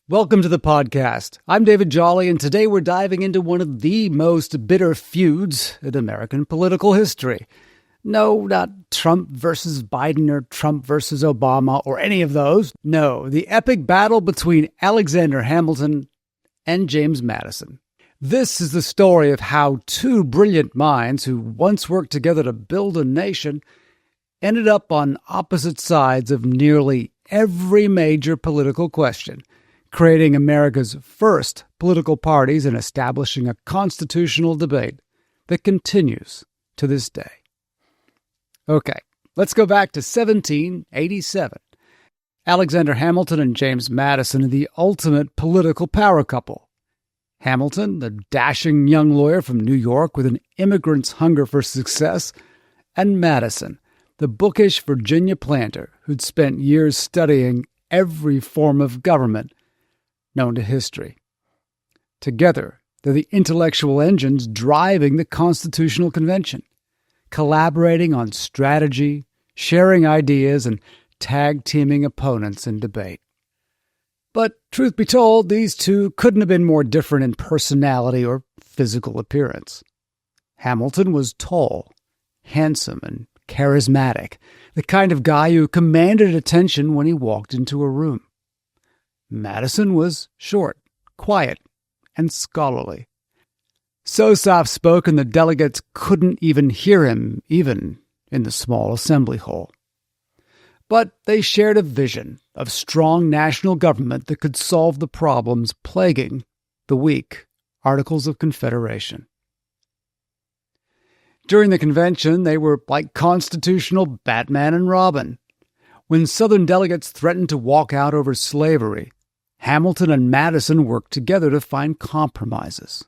Welcome to the podcast. I'm David Jolly, and today we're diving into one of the most bitter feuds in American political history. No, not Trump versus Biden or Trump versus Obama or any of those. No, the epic battle between Alexander Hamilton and James Madison. This is the story of how two brilliant minds who once worked together to build a nation ended up on opposite sides of nearly every major political question, creating America's first political parties and establishing a constitutional debate that continues to this day. Okay, let's go back to 1787. Alexander Hamilton and James Madison are the ultimate political power couple. Hamilton, the dashing young lawyer from New York with an immigrant's hunger for success, and Madison, the bookish Virginia planter who'd spent years studying every form of government known to history. Together, they're the intellectual engines driving the Constitutional Convention, collaborating on strategy, sharing ideas, and tag-teaming opponents in debate. But truth be told, these two couldn't have been more different in personality or physical appearance. Hamilton was tall, handsome, and charismatic, the kind of guy who commanded attention when he walked into a room. Madison was short, quiet, and scholarly. So soft-spoken the delegates couldn't even hear him, even in the small assembly hall. But they shared a vision of strong national government that could solve the problems plaguing the weak Articles of Confederation. During the convention, they were like constitutional Batman and Robin. When Southern delegates threatened to walk out over slavery, Hamilton and Madison worked together to find compromises.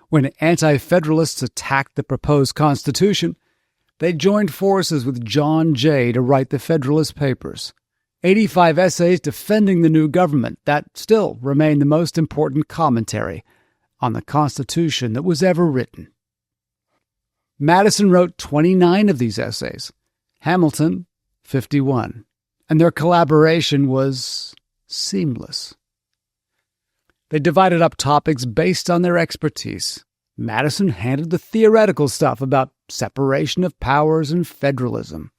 When anti-federalists attacked the proposed Constitution, they joined forces with John Jay to write the Federalist Papers, 85 essays defending the new government that still remain the most important commentary on the Constitution that was ever written. Madison wrote 29 of these essays, Hamilton 51, and their collaboration was seamless. They divided up topics based on their expertise. Madison handled the theoretical stuff about separation of powers and federalism,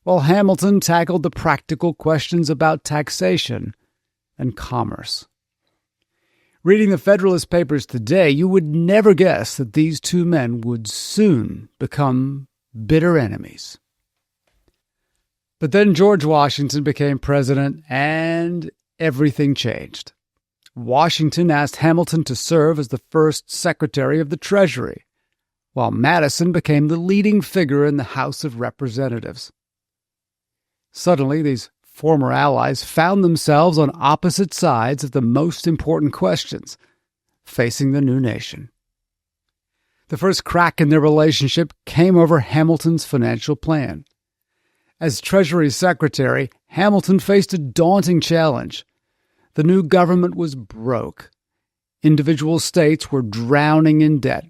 while Hamilton tackled the practical questions about taxation and commerce. Reading the Federalist Papers today, you would never guess that these two men would soon become bitter enemies. But then George Washington became president, and everything changed. Washington asked Hamilton to serve as the first Secretary of the Treasury, while Madison became the leading figure in the House of Representatives. Suddenly, these former allies found themselves on opposite sides of the most important questions facing the new nation. The first crack in their relationship came over Hamilton's financial plan. As Treasury Secretary, Hamilton faced a daunting challenge. The new government was broke. Individual states were drowning in debt.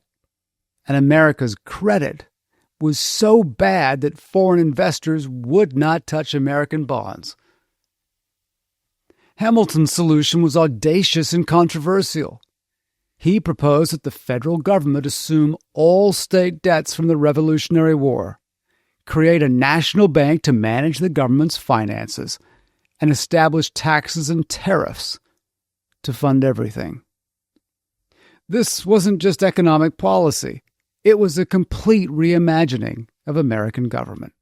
And America's credit was so bad that foreign investors would not touch American bonds. Hamilton's solution was audacious and controversial. He proposed that the federal government assume all state debts from the Revolutionary War, create a national bank to manage the government's finances, and establish taxes and tariffs to fund everything. This wasn't just economic policy. It was a complete reimagining of American government.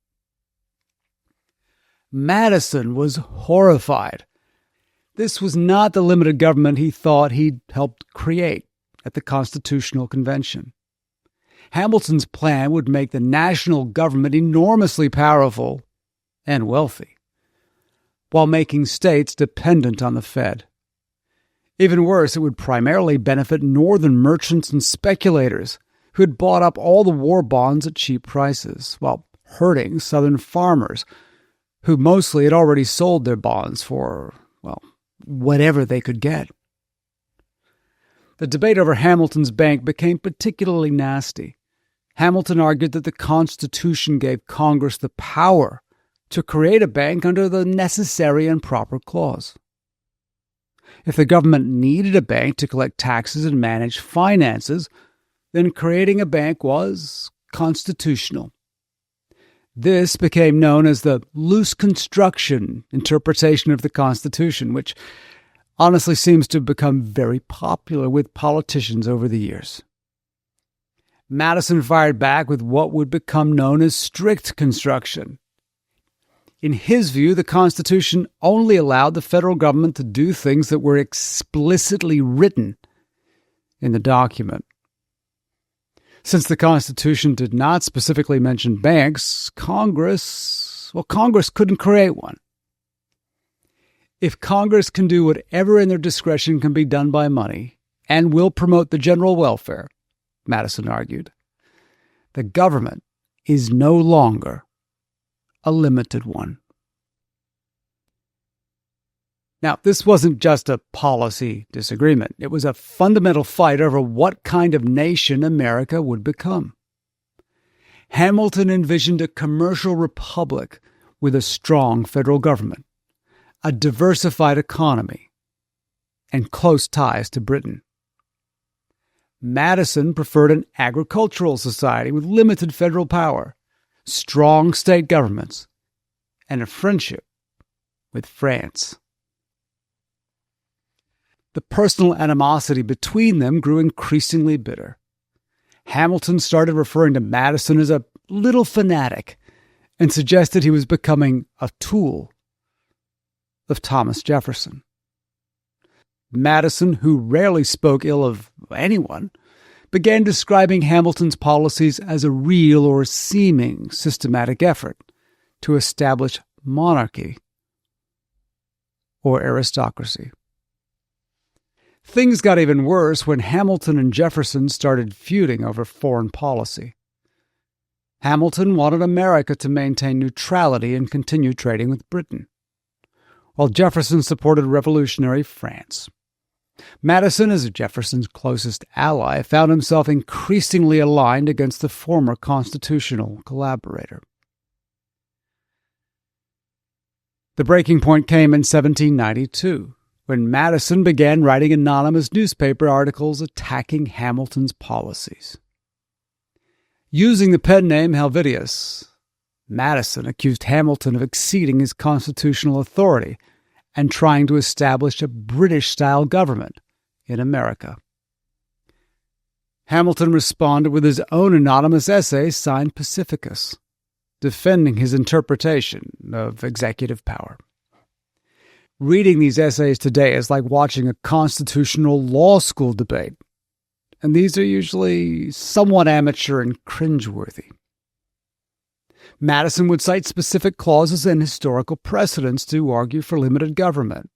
Madison was horrified. This was not the limited government he thought he'd helped create at the Constitutional Convention. Hamilton's plan would make the national government enormously powerful and wealthy, while making states dependent on the Fed. Even worse, it would primarily benefit northern merchants and speculators who had bought up all the war bonds at cheap prices, while hurting southern farmers who mostly had already sold their bonds for, well, whatever they could get. The debate over Hamilton's bank became particularly nasty. Hamilton argued that the Constitution gave Congress the power to create a bank under the necessary and proper clause. If the government needed a bank to collect taxes and manage finances, then creating a bank was constitutional. This became known as the loose construction interpretation of the Constitution, which honestly seems to have become very popular with politicians over the years. Madison fired back with what would become known as strict construction. In his view, the Constitution only allowed the federal government to do things that were explicitly written in the document. Since the Constitution did not specifically mention banks, Congress couldn't create one. If Congress can do whatever in their discretion can be done by money and will promote the general welfare, Madison argued, the government is no longer a limited one. Now, this wasn't just a policy disagreement. It was a fundamental fight over what kind of nation America would become. Hamilton envisioned a commercial republic with a strong federal government, a diversified economy, and close ties to Britain. Madison preferred an agricultural society with limited federal power, strong state governments, and a friendship with France. The personal animosity between them grew increasingly bitter. Hamilton started referring to Madison as a little fanatic and suggested he was becoming a tool of Thomas Jefferson. Madison, who rarely spoke ill of anyone, began describing Hamilton's policies as a real or seeming systematic effort to establish monarchy or aristocracy. Things got even worse when Hamilton and Jefferson started feuding over foreign policy. Hamilton wanted America to maintain neutrality and continue trading with Britain, while Jefferson supported revolutionary France. Madison, as Jefferson's closest ally, found himself increasingly aligned against the former constitutional collaborator. The breaking point came in 1792, when Madison began writing anonymous newspaper articles attacking Hamilton's policies. Using the pen name Helvidius, Madison accused Hamilton of exceeding his constitutional authority and trying to establish a British-style government in America. Hamilton responded with his own anonymous essay signed Pacificus, defending his interpretation of executive power. Reading these essays today is like watching a constitutional law school debate, and these are usually somewhat amateur and cringeworthy. Madison would cite specific clauses and historical precedents to argue for limited government.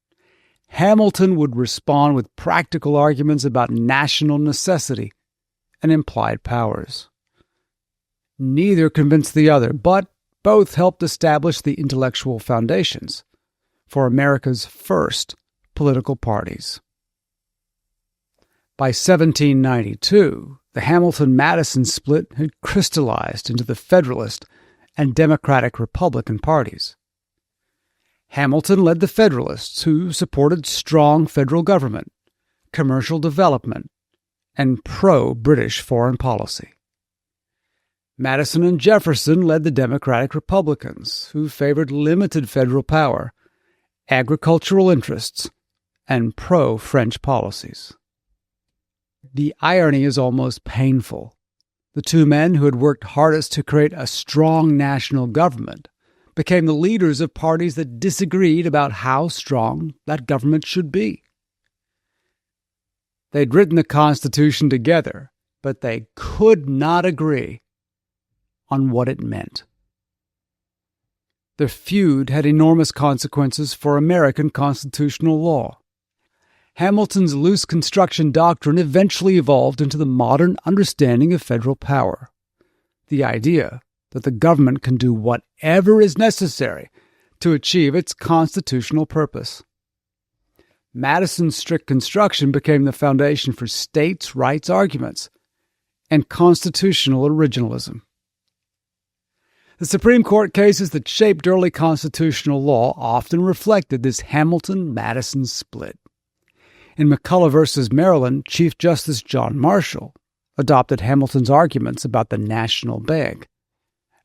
Hamilton would respond with practical arguments about national necessity and implied powers. Neither convinced the other, but both helped establish the intellectual foundations for America's first political parties. By 1792, the Hamilton-Madison split had crystallized into the Federalist and Democratic-Republican parties. Hamilton led the Federalists, who supported strong federal government, commercial development, and pro-British foreign policy. Madison and Jefferson led the Democratic Republicans, who favored limited federal power, agricultural interests, and pro-French policies. The irony is almost painful. The two men who had worked hardest to create a strong national government became the leaders of parties that disagreed about how strong that government should be. They'd written the Constitution together, but they could not agree on what it meant. The feud had enormous consequences for American constitutional law. Hamilton's loose construction doctrine eventually evolved into the modern understanding of federal power, the idea that the government can do whatever is necessary to achieve its constitutional purpose. Madison's strict construction became the foundation for states' rights arguments and constitutional originalism. The Supreme Court cases that shaped early constitutional law often reflected this Hamilton-Madison split. In McCulloch v. Maryland, Chief Justice John Marshall adopted Hamilton's arguments about the national bank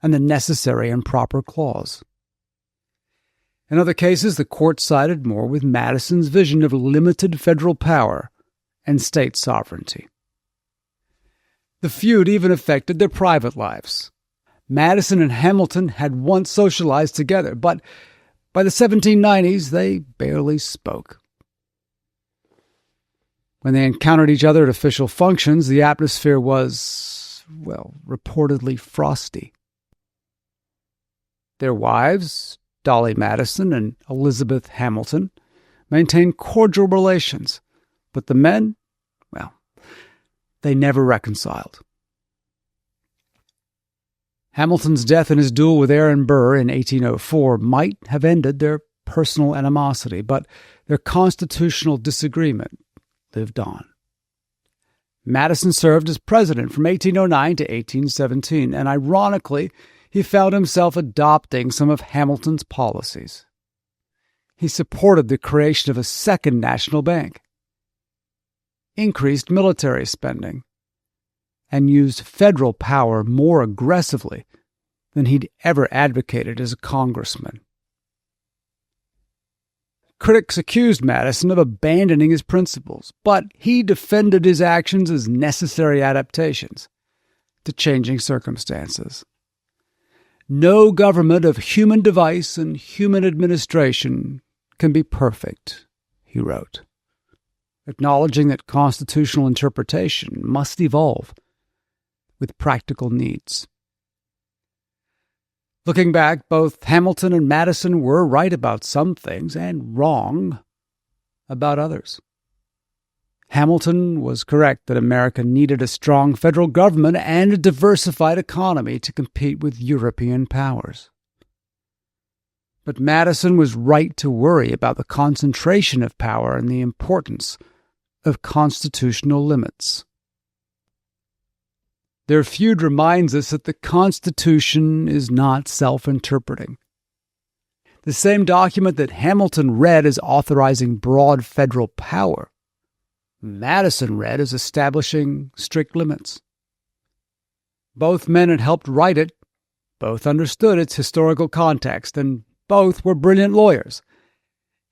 and the necessary and proper clause. In other cases, the court sided more with Madison's vision of limited federal power and state sovereignty. The feud even affected their private lives. Madison and Hamilton had once socialized together, but by the 1790s, they barely spoke. When they encountered each other at official functions, the atmosphere was, reportedly frosty. Their wives, Dolly Madison and Elizabeth Hamilton, maintained cordial relations, but the men, they never reconciled. Hamilton's death in his duel with Aaron Burr in 1804 might have ended their personal animosity, but their constitutional disagreement lived on. Madison served as president from 1809 to 1817, and ironically, he found himself adopting some of Hamilton's policies. He supported the creation of a second national bank, increased military spending, and used federal power more aggressively than he'd ever advocated as a congressman. Critics accused Madison of abandoning his principles, but he defended his actions as necessary adaptations to changing circumstances. No government of human device and human administration can be perfect, he wrote, acknowledging that constitutional interpretation must evolve with practical needs. Looking back, both Hamilton and Madison were right about some things and wrong about others. Hamilton was correct that America needed a strong federal government and a diversified economy to compete with European powers. But Madison was right to worry about the concentration of power and the importance of constitutional limits. Their feud reminds us that the Constitution is not self-interpreting. The same document that Hamilton read as authorizing broad federal power, Madison read as establishing strict limits. Both men had helped write it, both understood its historical context, and both were brilliant lawyers.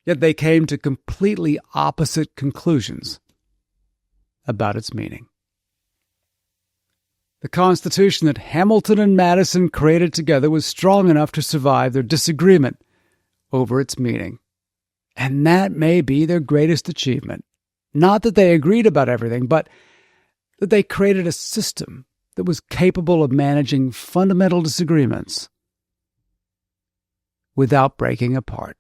Yet they came to completely opposite conclusions about its meaning. The Constitution that Hamilton and Madison created together was strong enough to survive their disagreement over its meaning. And that may be their greatest achievement. Not that they agreed about everything, but that they created a system that was capable of managing fundamental disagreements without breaking apart.